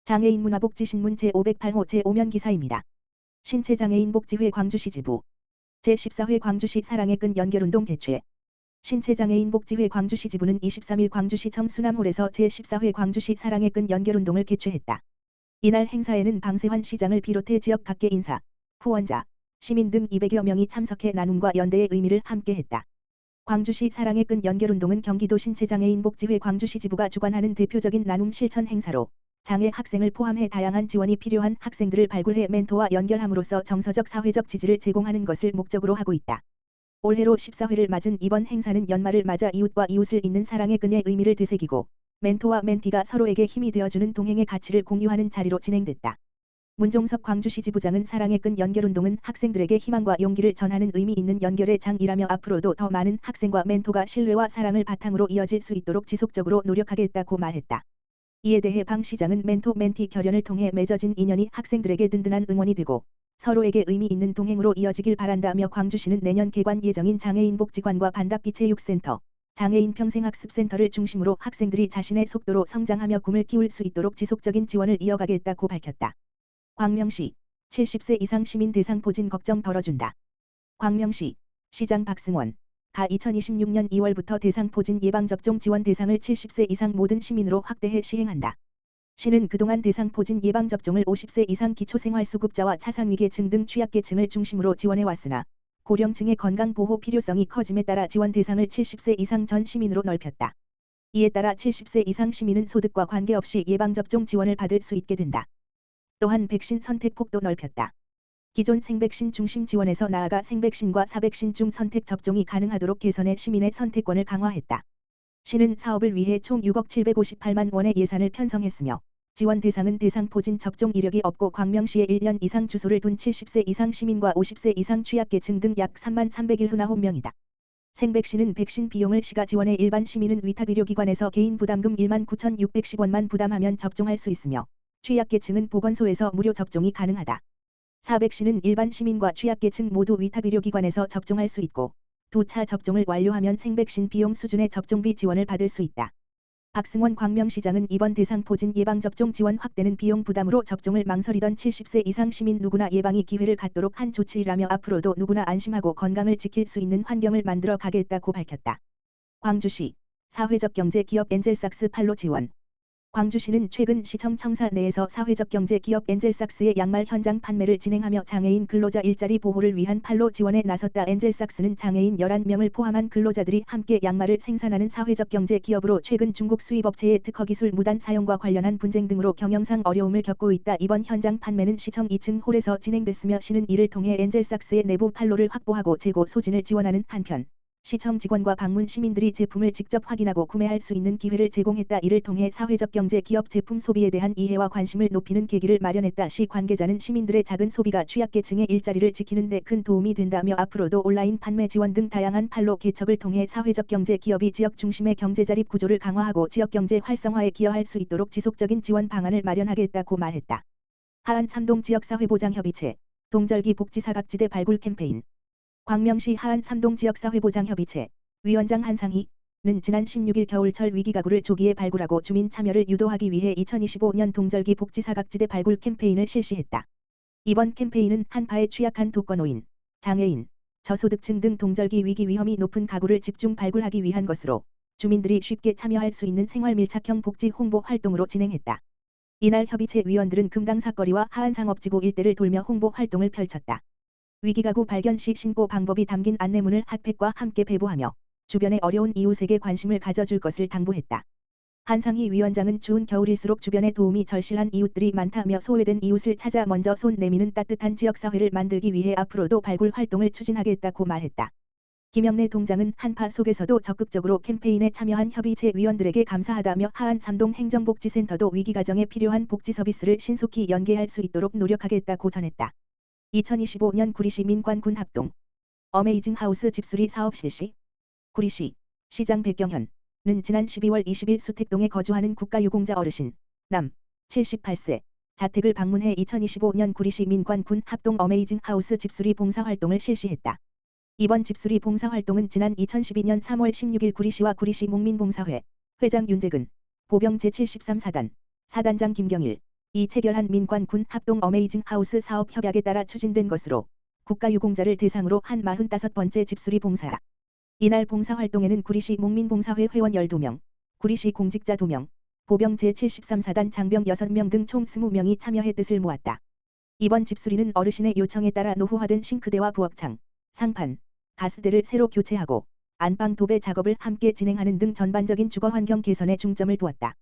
장애인 문화복지신문 제508호 제5면 기사입니다. 신체장애인 복지회 광주시 지부 제14회 광주시 사랑의 끈 연결운동 개최. 신체장애인 복지회 광주시 지부는 23일 광주시청 수남홀에서 제14회 광주시 사랑의 끈 연결운동을 개최했다. 이날 행사에는 방세환 시장을 비롯해 지역 각계 인사, 후원자, 시민 등 200여 명이 참석해 나눔과 연대의 의미를 함께했다. 광주시 사랑의 끈 연결운동은 경기도 신체장애인 복지회 광주시 지부가 주관하는 대표적인 나눔 실천 행사로 장애 학생을 포함해 다양한 지원이 필요한 학생들을 발굴해 멘토와 연결함으로써 정서적 사회적 지지를 제공하는 것을 목적으로 하고 있다. 올해로 14회를 맞은 이번 행사는 연말을 맞아 이웃과 이웃을 잇는 사랑의 끈의 의미를 되새기고 멘토와 멘티가 서로에게 힘이 되어주는 동행의 가치를 공유하는 자리로 진행됐다. 문종석 광주시 지부장은 사랑의 끈 연결운동은 학생들에게 희망과 용기를 전하는 의미 있는 연결의 장이라며 앞으로도 더 많은 학생과 멘토가 신뢰와 사랑을 바탕으로 이어질 수 있도록 지속적으로 노력하겠다고 말했다. 이에 대해 방 시장은 멘토 멘티 결연을 통해 맺어진 인연이 학생들에게 든든한 응원이 되고 서로에게 의미 있는 동행으로 이어지길 바란다며 광주시는 내년 개관 예정인 장애인 복지관과 반답비 체육센터, 장애인 평생학습센터를 중심으로 학생들이 자신의 속도로 성장하며 꿈을 키울 수 있도록 지속적인 지원을 이어가겠다고 밝혔다. 광명시 70세 이상 시민 대상 포진 걱정 덜어준다. 광명시 시장 박승원 가 2026년 2월부터 대상 포진 예방접종 지원 대상을 70세 이상 모든 시민으로 확대해 시행한다. 시는 그동안 대상 포진 예방접종을 50세 이상 기초생활수급자와 차상위계층 등 취약계층을 중심으로 지원해왔으나 고령층의 건강보호 필요성이 커짐에 따라 지원 대상을 70세 이상 전 시민으로 넓혔다. 이에 따라 70세 이상 시민은 소득과 관계없이 예방접종 지원을 받을 수 있게 된다. 또한 백신 선택폭도 넓혔다. 기존 생백신 중심 지원에서 나아가 생백신과 사백신 중 선택 접종이 가능하도록 개선해 시민의 선택권을 강화했다. 시는 사업을 위해 총 6억 758만 원의 예산을 편성했으며 지원 대상은 대상 포진 접종 이력이 없고 광명시에 1년 이상 주소를 둔 70세 이상 시민과 50세 이상 취약계층 등 약 3만 301흔하홈명이다. 생백신은 백신 비용을 시가 지원해 일반 시민은 위탁의료기관에서 개인 부담금 1만 9,610원만 부담하면 접종할 수 있으며 취약계층은 보건소에서 무료 접종이 가능하다. 사백신은 일반 시민과 취약계층 모두 위탁의료기관에서 접종할 수 있고 두 차 접종을 완료하면 생백신 비용 수준의 접종비 지원을 받을 수 있다. 박승원 광명시장은 이번 대상 포진 예방접종 지원 확대는 비용 부담으로 접종을 망설이던 70세 이상 시민 누구나 예방의 기회를 갖도록 한 조치라며 앞으로도 누구나 안심하고 건강을 지킬 수 있는 환경을 만들어 가겠다고 밝혔다. 광주시 사회적 경제 기업 엔젤삭스 팔로 지원. 광주시는 최근 시청 청사 내에서 사회적 경제 기업 엔젤삭스의 양말 현장 판매를 진행하며 장애인 근로자 일자리 보호를 위한 팔로 지원에 나섰다. 엔젤삭스는 장애인 11명을 포함한 근로자들이 함께 양말을 생산하는 사회적 경제 기업으로 최근 중국 수입업체의 특허기술 무단 사용과 관련한 분쟁 등으로 경영상 어려움을 겪고 있다. 이번 현장 판매는 시청 2층 홀에서 진행됐으며 시는 이를 통해 엔젤삭스의 내부 판로를 확보하고 재고 소진을 지원하는 한편 시청 직원과 방문 시민들이 제품을 직접 확인하고 구매할 수 있는 기회를 제공했다. 이를 통해 사회적 경제 기업 제품 소비에 대한 이해와 관심을 높이는 계기를 마련했다. 시 관계자는 시민들의 작은 소비가 취약계층의 일자리를 지키는 데 큰 도움이 된다며 앞으로도 온라인 판매 지원 등 다양한 판로 개척을 통해 사회적 경제 기업이 지역 중심의 경제 자립 구조를 강화하고 지역 경제 활성화에 기여할 수 있도록 지속적인 지원 방안을 마련하겠다고 말했다. 하안 3동 지역사회보장협의체 동절기 복지사각지대 발굴 캠페인. 광명시 하안 3동 지역사회보장협의체 위원장 한상희는 지난 16일 겨울철 위기가구를 조기에 발굴하고 주민 참여를 유도하기 위해 2025년 동절기 복지사각지대 발굴 캠페인을 실시했다. 이번 캠페인은 한파에 취약한 독거노인, 장애인, 저소득층 등 동절기 위기 위험이 높은 가구를 집중 발굴하기 위한 것으로 주민들이 쉽게 참여할 수 있는 생활 밀착형 복지 홍보 활동으로 진행했다. 이날 협의체 위원들은 금당사거리와 하안상업지구 일대를 돌며 홍보 활동을 펼쳤다. 위기가구 발견 시 신고 방법이 담긴 안내문을 핫팩과 함께 배부하며 주변의 어려운 이웃에게 관심을 가져줄 것을 당부했다. 한상희 위원장은 추운 겨울일수록 주변에 도움이 절실한 이웃들이 많다며 소외된 이웃을 찾아 먼저 손 내미는 따뜻한 지역사회를 만들기 위해 앞으로도 발굴 활동을 추진하겠다고 말했다. 김영래 동장은 한파 속에서도 적극적으로 캠페인에 참여한 협의체 위원들에게 감사하다며 하안 3동 행정복지센터도 위기가정에 필요한 복지 서비스를 신속히 연계할 수 있도록 노력하겠다고 전했다. 2025년 구리시 민관군 합동 어메이징 하우스 집수리 사업 실시. 구리시 시장 백경현은 지난 12월 20일 수택동에 거주하는 국가유공자 어르신 남 78세 자택을 방문해 2025년 구리시 민관군 합동 어메이징 하우스 집수리 봉사활동을 실시했다. 이번 집수리 봉사활동은 지난 2012년 3월 16일 구리시와 구리시 목민봉사회 회장 윤재근, 보병 제73사단 사단장 김경일, 이 체결한 민관 군 합동 어메이징 하우스 사업 협약에 따라 추진된 것으로 국가유공자를 대상으로 한 45번째 집수리 봉사. 이날 봉사활동에는 구리시 목민봉사회 회원 12명, 구리시 공직자 2명, 보병 제73사단 장병 6명 등 총 20명이 참여해 뜻을 모았다. 이번 집수리는 어르신의 요청에 따라 노후화된 싱크대와 부엌창, 상판, 가스대를 새로 교체하고 안방 도배 작업을 함께 진행하는 등 전반적인 주거환경 개선에 중점을 두었다.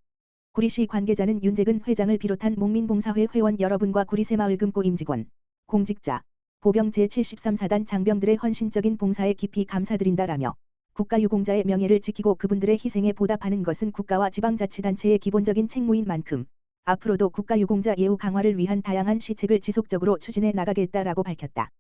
구리시 관계자는 윤재근 회장을 비롯한 목민봉사회 회원 여러분과 구리새마을 금고 임직원, 공직자, 보병 제73사단 장병들의 헌신적인 봉사에 깊이 감사드린다라며 국가유공자의 명예를 지키고 그분들의 희생에 보답하는 것은 국가와 지방자치단체의 기본적인 책무인 만큼 앞으로도 국가유공자 예우 강화를 위한 다양한 시책을 지속적으로 추진해 나가겠다라고 밝혔다.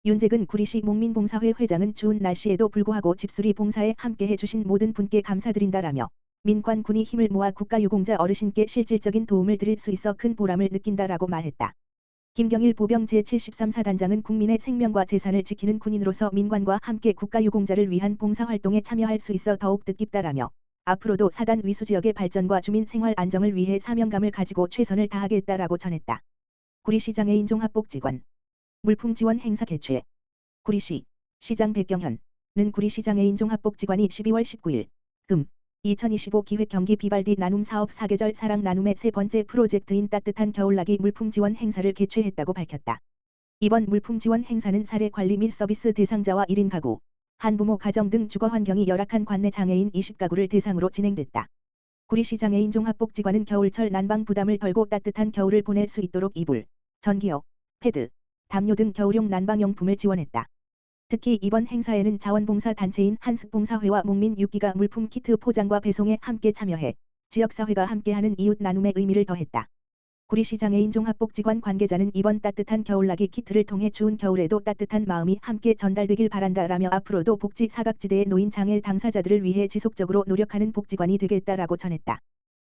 윤재근 구리시 목민봉사회 회장은 추운 날씨에도 불구하고 집수리 봉사에 함께해 주신 모든 분께 감사드린다라며 민관군이 힘을 모아 국가유공자 어르신께 실질적인 도움을 드릴 수 있어 큰 보람을 느낀다라고 말했다. 김경일 보병 제73사단장은 국민의 생명과 재산을 지키는 군인으로서 민관과 함께 국가유공자를 위한 봉사활동에 참여할 수 있어 더욱 뜻깊다라며 앞으로도 사단 위수지역의 발전과 주민 생활 안정을 위해 사명감을 가지고 최선을 다하겠다라고 전했다. 구리시 장애인 종합복지관 물품 지원 행사 개최. 구리시 시장 백경현은 구리시 장애인 종합복지관이 12월 19일 금 2025 기획 경기 비발디 나눔 사업 사계절 사랑 나눔의 세 번째 프로젝트인 따뜻한 겨울나기 물품 지원 행사를 개최했다고 밝혔다. 이번 물품 지원 행사는 사례 관리 및 서비스 대상자와 1인 가구, 한부모 가정 등 주거 환경이 열악한 관내 장애인 20가구를 대상으로 진행됐다. 구리시 장애인 종합복지관은 겨울철 난방 부담을 덜고 따뜻한 겨울을 보낼 수 있도록 이불, 전기요, 패드, 담요 등 겨울용 난방용품을 지원했다. 특히 이번 행사에는 자원봉사 단체인 한습봉사회와 목민 6기가 물품 키트 포장과 배송에 함께 참여해 지역사회가 함께하는 이웃 나눔의 의미를 더했다. 구리시 장애인 종합복지관 관계자는 이번 따뜻한 겨울나기 키트를 통해 추운 겨울에도 따뜻한 마음이 함께 전달되길 바란다라며 앞으로도 복지 사각지대에 놓인 장애 당사자들을 위해 지속적으로 노력하는 복지관이 되겠다라고 전했다.